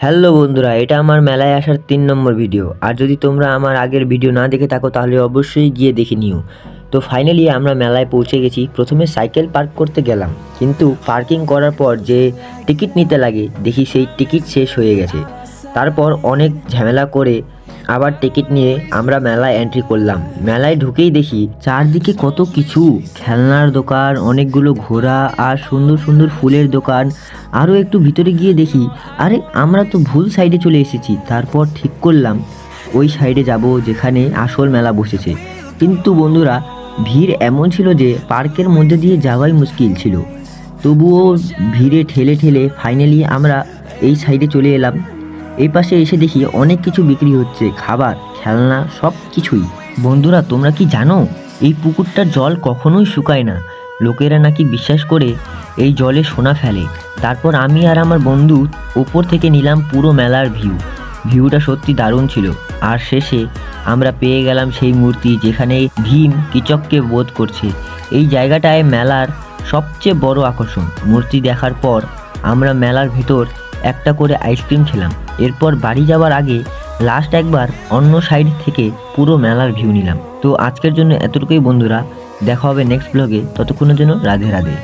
Hello বন্ধুরা, এটা আমার মেলায় আসার ৩ নম্বর ভিডিও। আর যদি তোমরা আমার আগের ভিডিও না দেখে থাকো তাহলে অবশ্যই গিয়ে দেখে নিও। তো ফাইনালি আমরা মেলায় পৌঁছে গেছি। প্রথমে সাইকেল পার্ক করতে গেলাম, কিন্তু পার্কিং করার পর যে টিকিট নিতে লাগে দেখি সেই টিকিট শেষ হয়ে গেছে। তারপর অনেক ঝামেলা করে আবার টিকিট নিয়ে আমরা মেলায় এন্ট্রি করলাম। মেলায় ঢুকেই দেখি চারদিকে কত কিছু, খেলনার দোকান, অনেকগুলো ঘোড়া আর সুন্দর সুন্দর ফুলের দোকান। আরও একটু ভিতরে গিয়ে দেখি, আরে আমরা তো ভুল সাইডে চলে এসেছি। তারপর ঠিক করলাম ওই সাইডে যাব যেখানে আসল মেলা বসেছে। কিন্তু বন্ধুরা, ভিড় এমন ছিল যে পার্কের মধ্যে দিয়ে যাওয়াই মুশকিল ছিল। তবুও ভিড়ে ঠেলে ঠেলে ফাইনালি আমরা এই সাইডে চলে এলাম। এই পাশে এসে দেখি অনেক কিছু বিক্রি হচ্ছে, খাবার, খেলনা, সব কিছুই। বন্ধুরা, তোমরা কি জানো এই পুকুরটার জল কখনোই শুকায় না? লোকেরা নাকি বিশ্বাস করে এই জলে সোনা ফেলে। তারপর আমি আর আমার বন্ধু ওপর থেকে নিলাম পুরো মেলার ভিউটা সত্যি দারুণ ছিল। আর শেষে আমরা পেয়ে গেলাম সেই মূর্তি যেখানে ভীম কীচককে বধ করছে। এই জায়গাটায় মেলার সবচেয়ে বড় আকর্ষণ। মূর্তি দেখার পর আমরা মেলার ভেতর একটা করে আইসক্রিম খেলাম। এরপর বাড়ি যাওয়ার আগে লাস্ট একবার অন্য সাইড থেকে পুরো মেলার ভিউ নিলাম। তো আজকের জন্য এতটুকুই বন্ধুরা, দেখা হবে নেক্সট ব্লগে। ততক্ষণের জন্য রাধে রাধে।